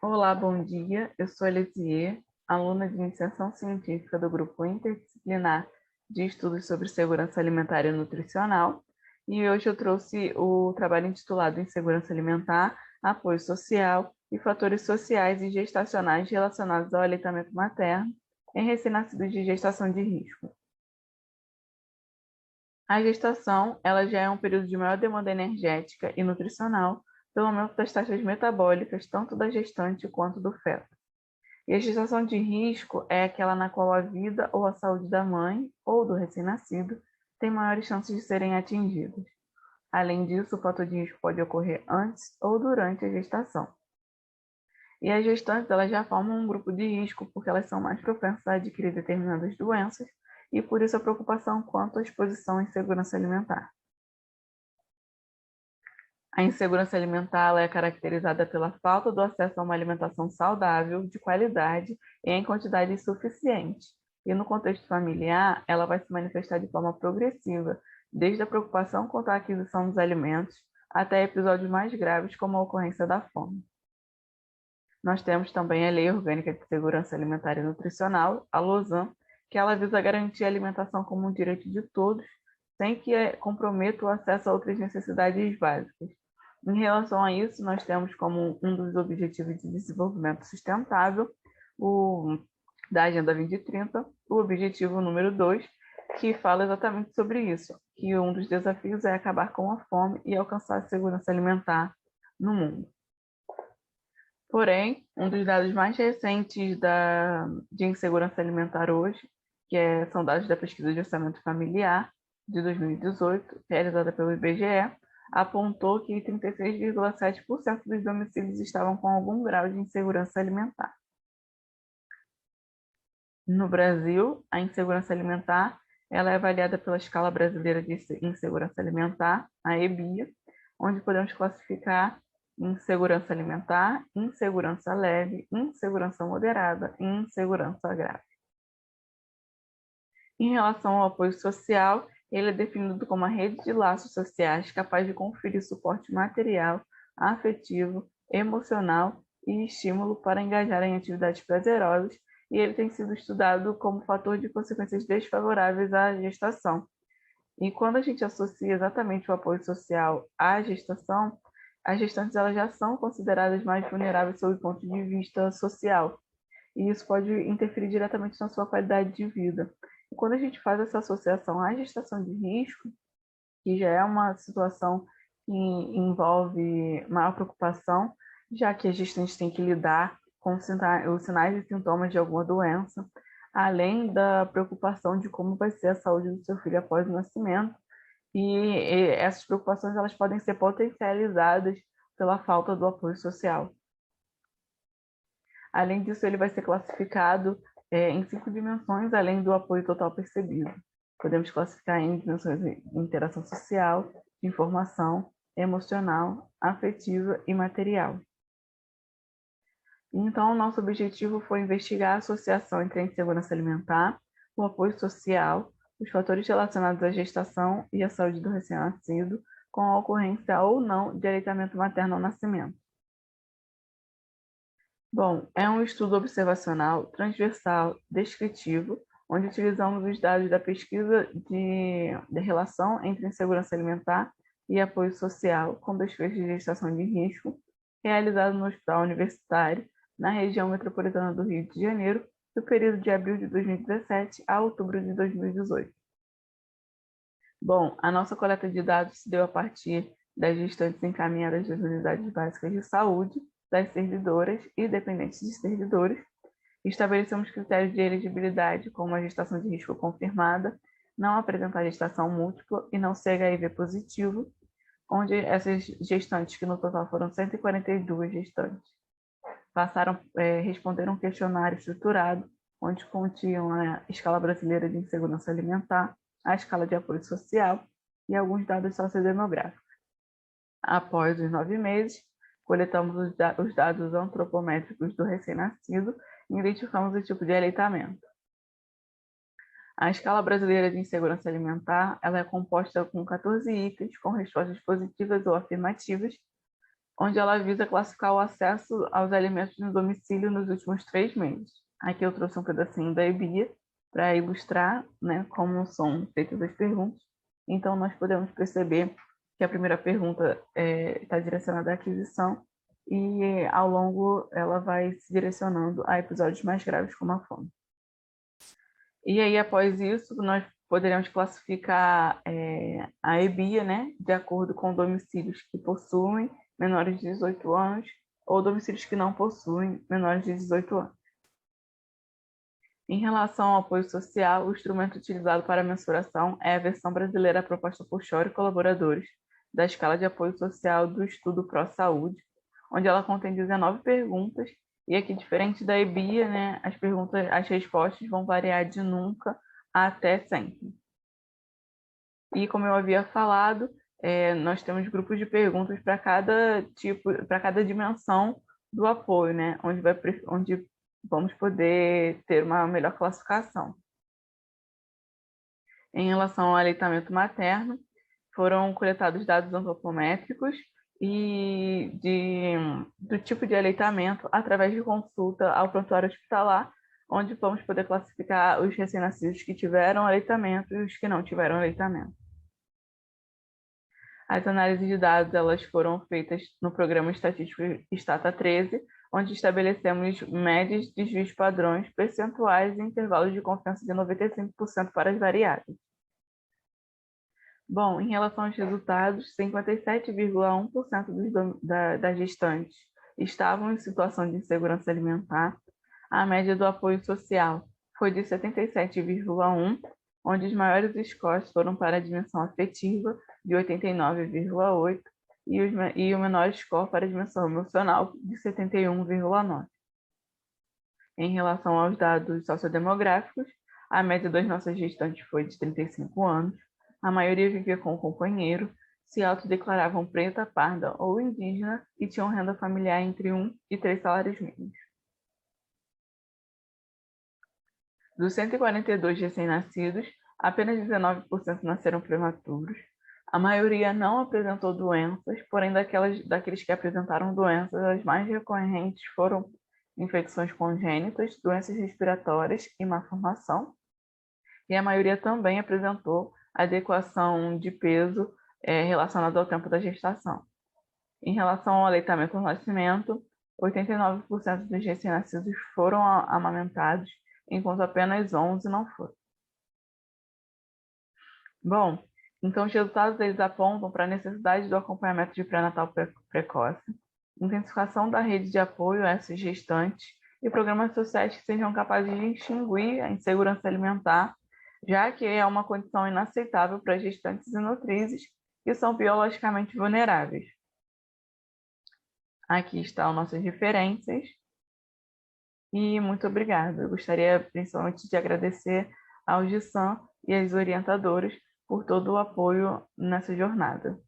Olá, bom dia. Eu sou Elisier, aluna de iniciação científica do Grupo Interdisciplinar de Estudos sobre Segurança Alimentar e Nutricional. E hoje eu trouxe o trabalho intitulado Insegurança Alimentar, Apoio Social e Fatores Sociais e Gestacionais relacionados ao aleitamento materno em recém-nascidos de gestação de risco. A gestação, ela já é um período de maior demanda energética e nutricional, pelo aumento das taxas metabólicas, tanto da gestante quanto do feto. E a gestação de risco é aquela na qual a vida ou a saúde da mãe ou do recém-nascido tem maiores chances de serem atingidas. Além disso, o fator de risco pode ocorrer antes ou durante a gestação. E as gestantes, elas já formam um grupo de risco porque elas são mais propensas a adquirir determinadas doenças e por isso a preocupação quanto à exposição à insegurança alimentar. A insegurança alimentar é caracterizada pela falta do acesso a uma alimentação saudável, de qualidade e em quantidade suficiente. E no contexto familiar, ela vai se manifestar de forma progressiva, desde a preocupação quanto à aquisição dos alimentos até episódios mais graves, como a ocorrência da fome. Nós temos também a Lei Orgânica de Segurança Alimentar e Nutricional, a LOSAN, que ela visa garantir a alimentação como um direito de todos, sem que comprometa o acesso a outras necessidades básicas. Em relação a isso, nós temos como um dos objetivos de desenvolvimento sustentável da Agenda 2030, o objetivo número 2, que fala exatamente sobre isso, que um dos desafios é acabar com a fome e alcançar a segurança alimentar no mundo. Porém, um dos dados mais recentes de insegurança alimentar hoje, são dados da pesquisa de orçamento familiar de 2018, realizada pelo IBGE, apontou que 36,7% dos domicílios estavam com algum grau de insegurança alimentar. No Brasil, a insegurança alimentar ela é avaliada pela Escala Brasileira de Insegurança Alimentar, a EBIA, onde podemos classificar insegurança alimentar, insegurança leve, insegurança moderada e insegurança grave. Em relação ao apoio social, ele é definido como uma rede de laços sociais capaz de conferir suporte material, afetivo, emocional e estímulo para engajar em atividades prazerosas, e ele tem sido estudado como fator de consequências desfavoráveis à gestação. E quando a gente associa exatamente o apoio social à gestação, as gestantes elas já são consideradas mais vulneráveis sob o ponto de vista social, e isso pode interferir diretamente na sua qualidade de vida. E quando a gente faz essa associação à gestação de risco, que já é uma situação que envolve maior preocupação, já que a gestante tem que lidar com os sinais e sintomas de alguma doença, além da preocupação de como vai ser a saúde do seu filho após o nascimento, e essas preocupações elas podem ser potencializadas pela falta do apoio social. Além disso, ele vai ser classificado em 5 dimensões, além do apoio total percebido. Podemos classificar em dimensões de interação social, de informação, emocional, afetiva e material. Então, nosso objetivo foi investigar a associação entre a insegurança alimentar, o apoio social, os fatores relacionados à gestação e à saúde do recém-nascido, com a ocorrência ou não de aleitamento materno ao nascimento. Bom, é um estudo observacional, transversal, descritivo, onde utilizamos os dados da pesquisa de relação entre insegurança alimentar e apoio social com desfecho de gestação de risco, realizado no Hospital Universitário, na região metropolitana do Rio de Janeiro, no período de abril de 2017 a outubro de 2018. Bom, a nossa coleta de dados se deu a partir das gestantes encaminhadas das unidades básicas de saúde, das servidoras e dependentes de servidores. Estabelecemos critérios de elegibilidade, como a gestação de risco confirmada, não apresentar gestação múltipla e não ser HIV positivo, onde essas gestantes, que no total foram 142 gestantes, responderam um questionário estruturado, onde continham a Escala Brasileira de Insegurança Alimentar, a Escala de Apoio Social e alguns dados sociodemográficos. Após os 9 meses, coletamos os dados antropométricos do recém-nascido e identificamos o tipo de aleitamento. A Escala Brasileira de Insegurança Alimentar ela é composta com 14 itens com respostas positivas ou afirmativas, onde ela visa classificar o acesso aos alimentos no domicílio nos últimos 3 meses. Aqui eu trouxe um pedacinho da EBIA para ilustrar, né, como são feitas as perguntas. Então, nós podemos perceber que a primeira pergunta está direcionada à aquisição e, ao longo, ela vai se direcionando a episódios mais graves, como a fome. E aí, após isso, nós poderemos classificar a EBIA, né, de acordo com domicílios que possuem menores de 18 anos ou domicílios que não possuem menores de 18 anos. Em relação ao apoio social, o instrumento utilizado para a mensuração é a versão brasileira proposta por Shore e colaboradores da escala de apoio social do estudo Pró-Saúde, onde ela contém 19 perguntas, e aqui, diferente da EBIA, né, as respostas vão variar de nunca até sempre. E como eu havia falado, nós temos grupos de perguntas para cada para cada dimensão do apoio, né, onde vamos poder ter uma melhor classificação. Em relação ao aleitamento materno, foram coletados dados antropométricos e do tipo de aleitamento através de consulta ao prontuário hospitalar, onde vamos poder classificar os recém-nascidos que tiveram aleitamento e os que não tiveram aleitamento. As análises de dados elas foram feitas no Programa Estatístico Stata 13, onde estabelecemos médias, desvios padrões, percentuais e intervalos de confiança de 95% para as variáveis. Bom, em relação aos resultados, 57,1% das gestantes estavam em situação de insegurança alimentar. A média do apoio social foi de 77,1%, onde os maiores scores foram para a dimensão afetiva, de 89,8%, e o menor score para a dimensão emocional, de 71,9%. Em relação aos dados sociodemográficos, a média das nossas gestantes foi de 35 anos, a maioria vivia com o companheiro, se autodeclaravam preta, parda ou indígena e tinham renda familiar entre 1 e 3 salários mínimos. Dos 142 recém-nascidos, apenas 19% nasceram prematuros. A maioria não apresentou doenças, porém daqueles que apresentaram doenças, as mais recorrentes foram infecções congênitas, doenças respiratórias e má formação. E a maioria também apresentou adequação de peso relacionada ao tempo da gestação. Em relação ao aleitamento ao nascimento, 89% dos recém-nascidos foram amamentados, enquanto apenas 11% não foram. Bom, então os resultados eles apontam para a necessidade do acompanhamento de pré-natal precoce, intensificação da rede de apoio a essas gestantes e programas sociais que sejam capazes de extinguir a insegurança alimentar, já que é uma condição inaceitável para gestantes e nutrizes que são biologicamente vulneráveis. Aqui estão nossas referências e muito obrigada. Eu gostaria principalmente de agradecer ao GISAM e às orientadoras por todo o apoio nessa jornada.